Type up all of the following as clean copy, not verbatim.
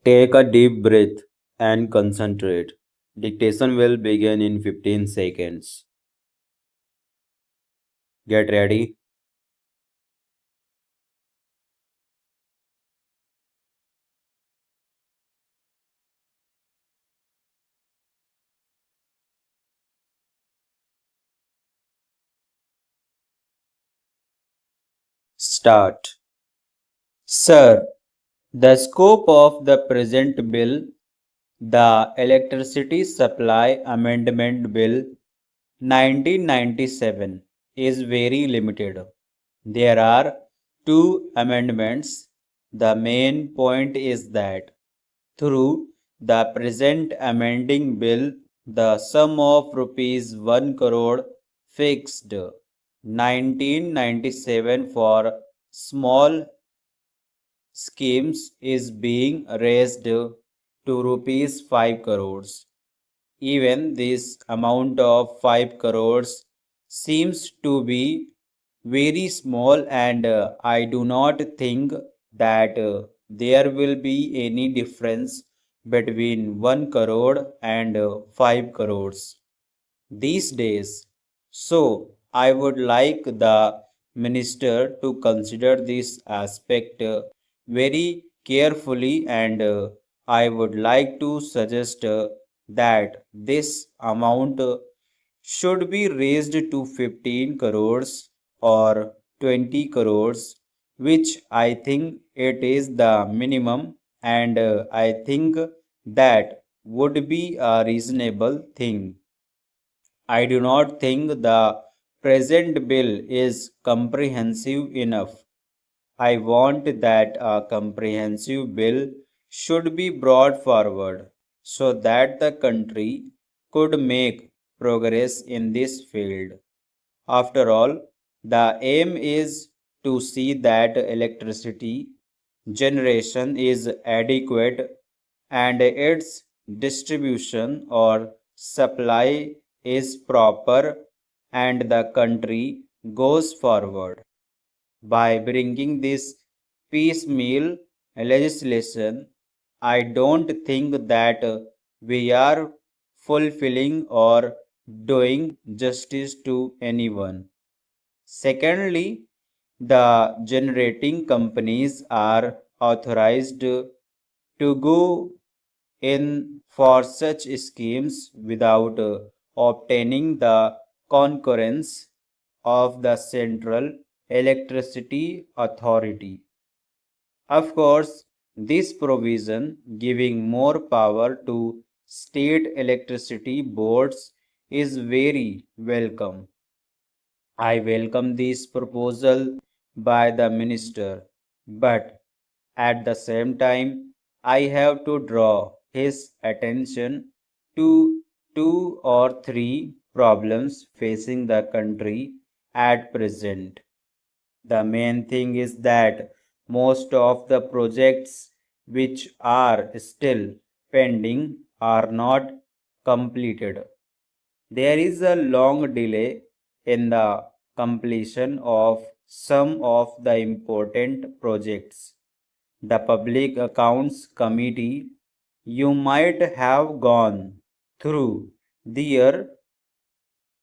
Take a deep breath and concentrate. Dictation will begin in 15 seconds. Get ready. Start. Sir, the scope of the present bill, the Electricity Supply Amendment Bill 1997, is very limited. There are two amendments. The main point is that through the present amending bill, the sum of rupees 1 crore fixed 1997 for small schemes is being raised to rupees 5 crores. Even this amount of 5 crores seems to be very small, and I do not think that there will be any difference between 1 crore and 5 crores these days. So I would like the minister to consider this aspect very carefully, and I would like to suggest that this amount should be raised to 15 crores or 20 crores, which I think it is the minimum, and I think that would be a reasonable thing. I do not think the present bill is comprehensive enough. I want that a comprehensive bill should be brought forward so that the country could make progress in this field. After all, the aim is to see that electricity generation is adequate and its distribution or supply is proper, and the country goes forward. By bringing this piecemeal legislation, I don't think that we are fulfilling or doing justice to anyone. Secondly, the generating companies are authorized to go in for such schemes without obtaining the concurrence of the Central Electricity Authority. Of course, this provision giving more power to state electricity boards is very welcome. I welcome this proposal by the minister, but at the same time, I have to draw his attention to two or three problems facing the country at present. The main thing is that most of the projects which are still pending are not completed. There is a long delay in the completion of some of the important projects. The Public Accounts Committee, you might have gone through their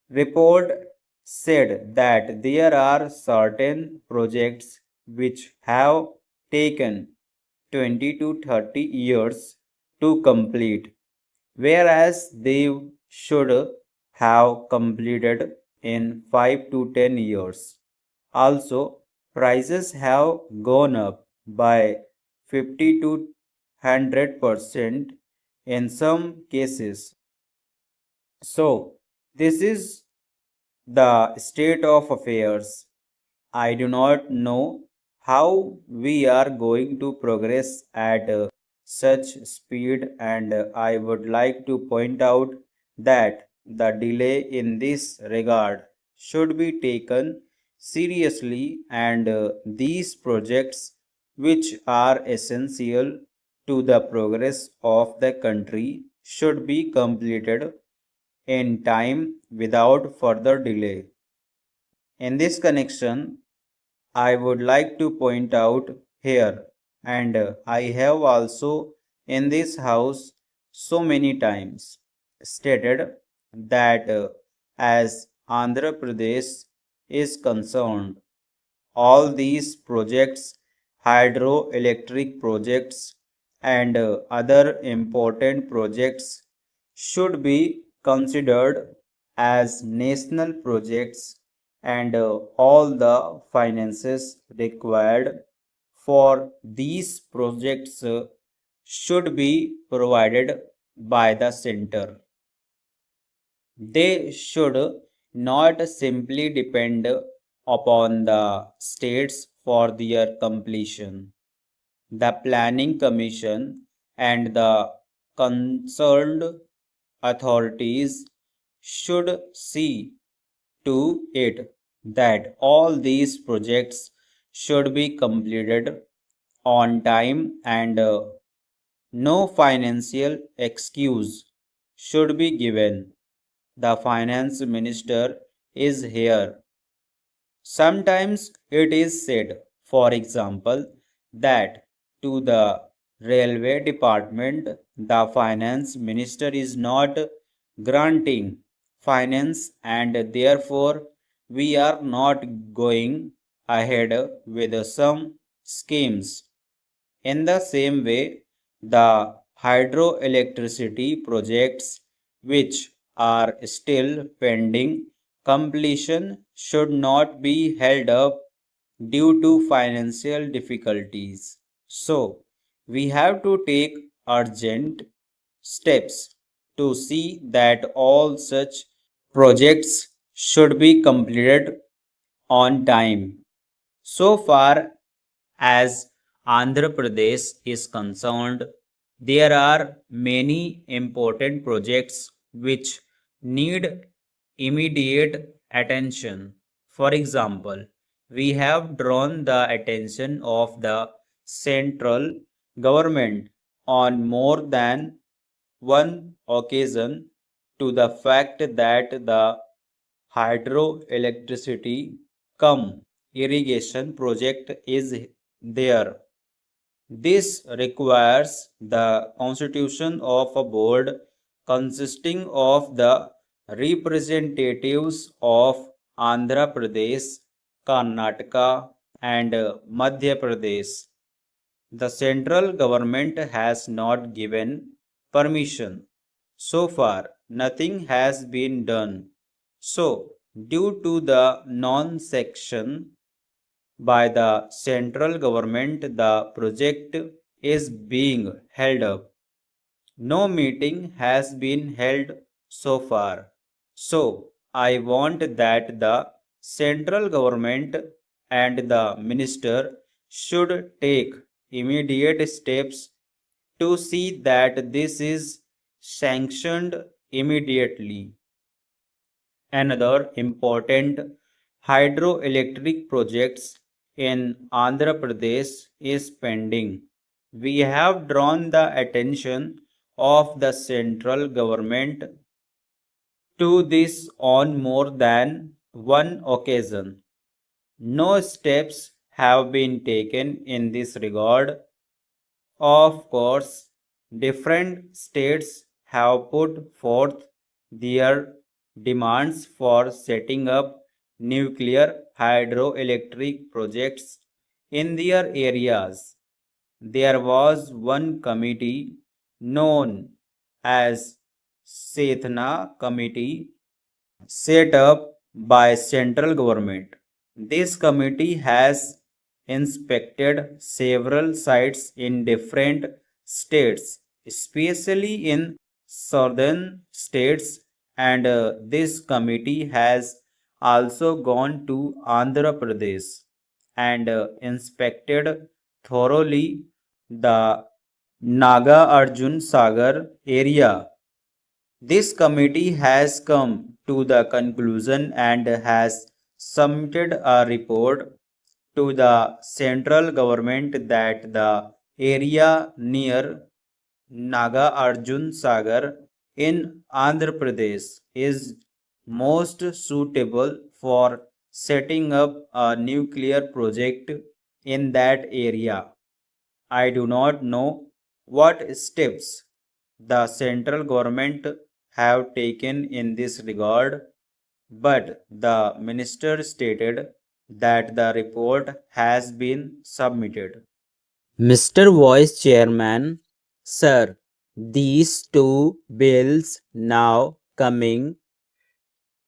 report, said that there are certain projects which have taken 20 to 30 years to complete, whereas they should have completed in 5 to 10 years. Also, prices have gone up by 50 to 100% in some cases. So, this is the state of affairs. I do not know how we are going to progress at such speed, and I would like to point out that the delay in this regard should be taken seriously, and these projects, which are essential to the progress of the country, should be completed in time without further delay. In this connection, I would like to point out here, and I have also in this house so many times, stated that as Andhra Pradesh is concerned, all these projects, hydroelectric projects, and other important projects should be considered as national projects, and all the finances required for these projects should be provided by the center. They should not simply depend upon the states for their completion. The Planning Commission and the concerned authorities should see to it that all these projects should be completed on time, and no financial excuse should be given. The finance minister is here. Sometimes it is said, for example, that to the railway department, the finance minister is not granting finance, and therefore we are not going ahead with some schemes. In the same way, the hydroelectricity projects which are still pending completion should not be held up due to financial difficulties. So, we have to take urgent steps to see that all such projects should be completed on time. So far as Andhra Pradesh is concerned, there are many important projects which need immediate attention. For example, we have drawn the attention of the central government on more than one occasion to the fact that the hydroelectricity cum irrigation project is there. This requires the constitution of a board consisting of the representatives of Andhra Pradesh, Karnataka, and Madhya Pradesh. The central government has not given permission. So far, nothing has been done. So, due to the non-section by the central government, the project is being held up. No meeting has been held so far. So, I want that the central government and the minister should take immediate steps to see that this is sanctioned immediately. Another important hydroelectric projects in Andhra Pradesh is pending. We have drawn the attention of the central government to this on more than one occasion. No steps have been taken in this regard. Of course, different states have put forth their demands for setting up nuclear hydroelectric projects in their areas. There was one committee known as Sethna Committee set up by central government. This committee has inspected several sites in different states, especially in southern states, and this committee has also gone to Andhra Pradesh and inspected thoroughly the Naga Arjun Sagar area. This committee has come to the conclusion and has submitted a report to the central government that the area near Naga Arjun Sagar in Andhra Pradesh is most suitable for setting up a nuclear project in that area. I do not know what steps the central government have taken in this regard, but the minister stated that the report has been submitted. Mr. Vice Chairman, sir, these two bills now coming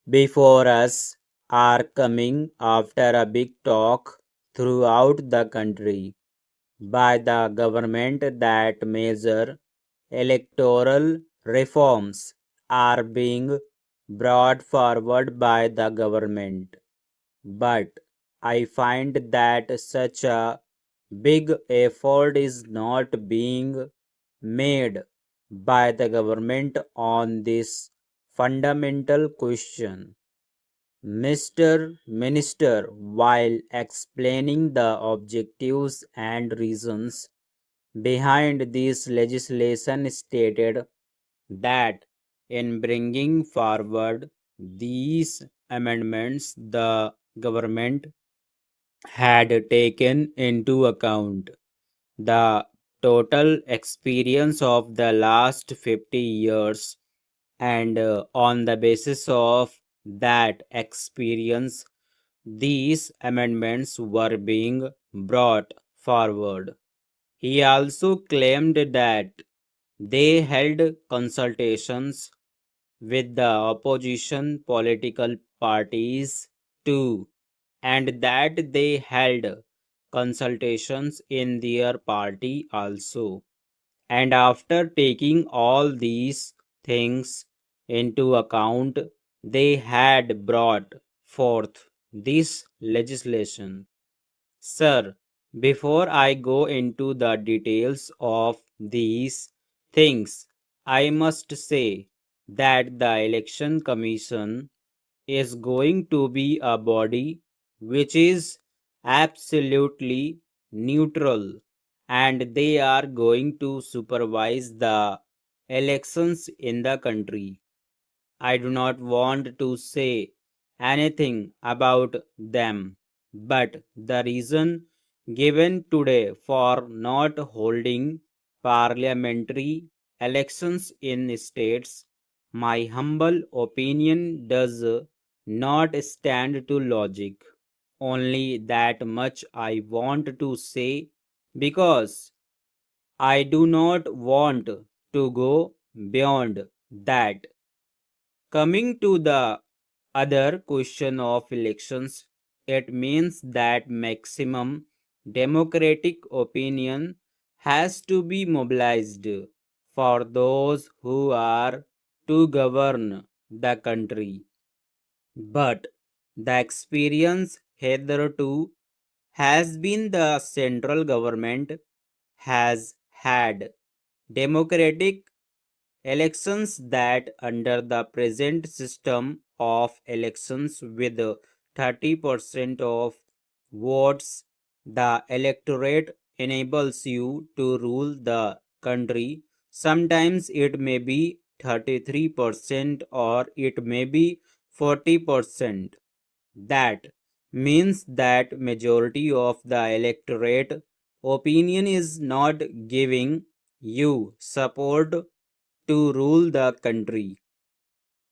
before us are coming after a big talk throughout the country by the government that major electoral reforms are being brought forward by the government. But I find that such a big effort is not being made by the government on this fundamental question. Mr. Minister, while explaining the objectives and reasons behind this legislation, stated that in bringing forward these amendments, the government had taken into account the total experience of the last 50 years, and on the basis of that experience, these amendments were being brought forward. He also claimed that they held consultations with the opposition political parties too, and that they held consultations in their party also. And after taking all these things into account, they had brought forth this legislation. Sir, before I go into the details of these things, I must say that the Election Commission is going to be a body which is absolutely neutral, and they are going to supervise the elections in the country. I do not want to say anything about them, but the reason given today for not holding parliamentary elections in states, my humble opinion, does not stand to logic. Only that much I want to say, because I do not want to go beyond that. Coming to the other question of elections, it means that maximum democratic opinion has to be mobilized for those who are to govern the country. But the experience hitherto has been the central government has had democratic elections, that under the present system of elections with 30% of votes, the electorate enables you to rule the country. Sometimes it may be 33% or it may be 40%. That means that majority of the electorate opinion is not giving you support to rule the country.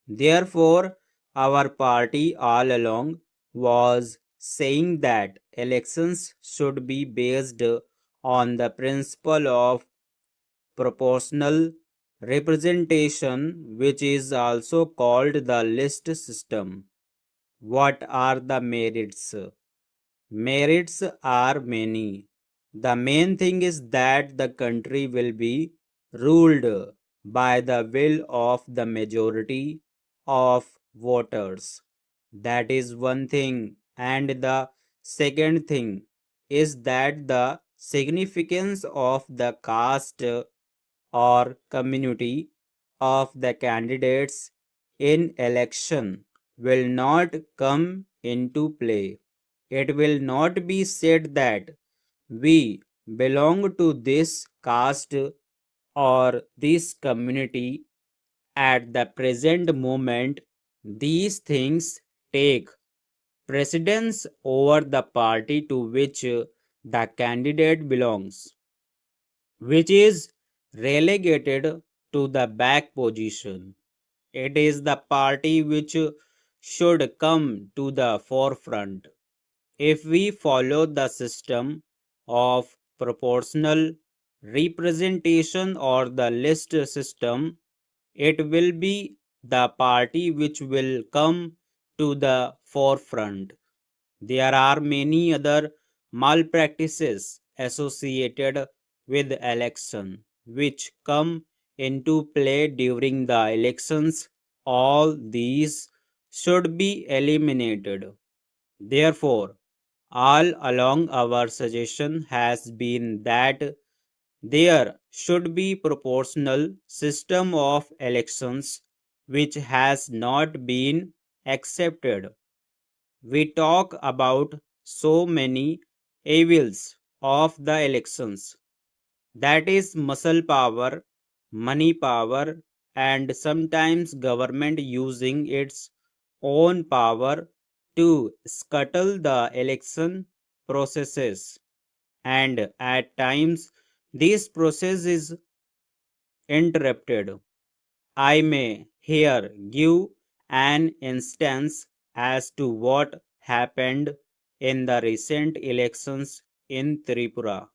Therefore, our party all along was saying that elections should be based on the principle of proportional representation, which is also called the list system. What are the merits? Merits are many. The main thing is that the country will be ruled by the will of the majority of voters. That is one thing. And the second thing is that the significance of the caste or community of the candidates in election will not come into play. It will not be said that we belong to this caste or this community at the present moment. These things take precedence over the party to which the candidate belongs, which is relegated to the back position. It is the party which should come to the forefront. If we follow the system of proportional representation or the list system, it will be the party which will come to the forefront. There are many other malpractices associated with election which come into play during the elections. All these should be eliminated. Therefore, all along our suggestion has been that there should be proportional system of elections which has not been accepted. We talk about so many evils of the elections, that is muscle power, money power, and sometimes government using its own power to scuttle the election processes, and at times this process is interrupted. I may here give an instance as to what happened in the recent elections in Tripura.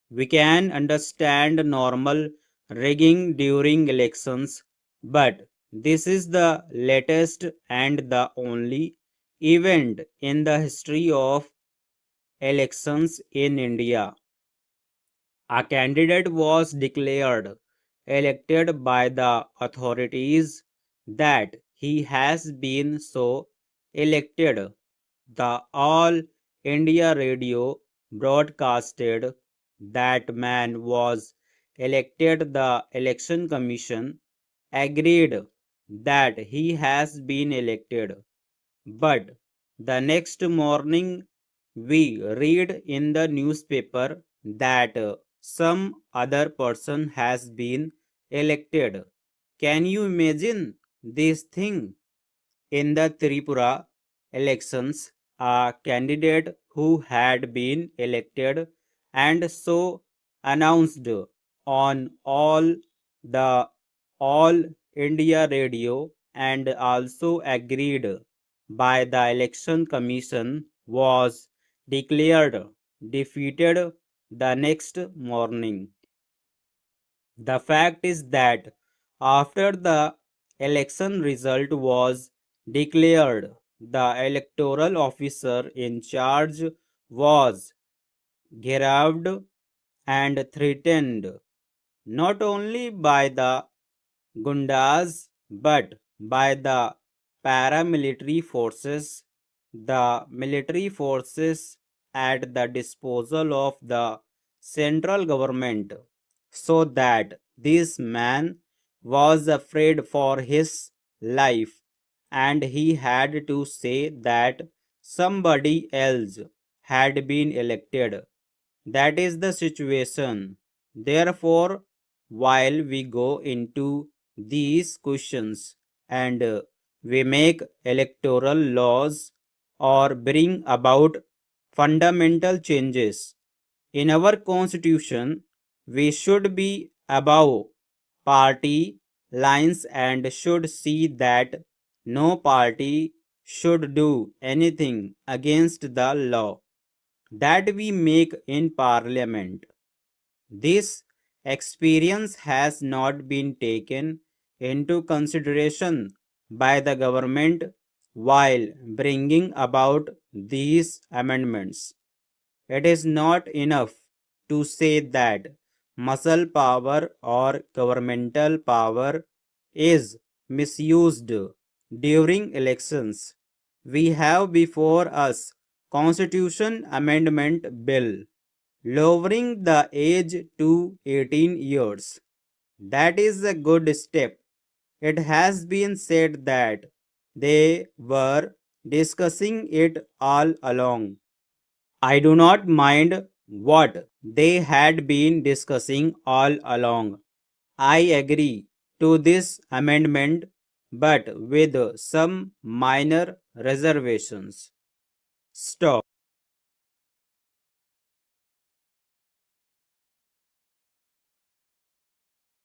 We can understand normal rigging during elections, but this is the latest and the only event in the history of elections in India. A candidate was declared elected by the authorities that he has been so elected. The All India Radio broadcasted that man was elected. The election commission agreed that he has been elected, but the next morning we read in the newspaper that some other person has been elected. Can you imagine this thing? In the Tripura elections, a candidate who had been elected and so announced on the All India Radio and also agreed by the election commission was declared defeated the next morning. The fact is that after the election result was declared, the electoral officer in charge was garroted and threatened not only by the Gundas but by the paramilitary forces, the military forces at the disposal of the central government, so that this man was afraid for his life and he had to say that somebody else had been elected. That is the situation. Therefore, while we go into these questions and we make electoral laws or bring about fundamental changes in our constitution, we should be above party lines and should see that no party should do anything against the law that we make in parliament. This experience has not been taken into consideration by the government while bringing about these amendments. It is not enough to say that muscle power or governmental power is misused during elections. We have before us Constitution Amendment Bill lowering the age to 18 years. That is a good step. It has been said that they were discussing it all along. I do not mind what they had been discussing all along. I agree to this amendment, but with some minor reservations. Stop.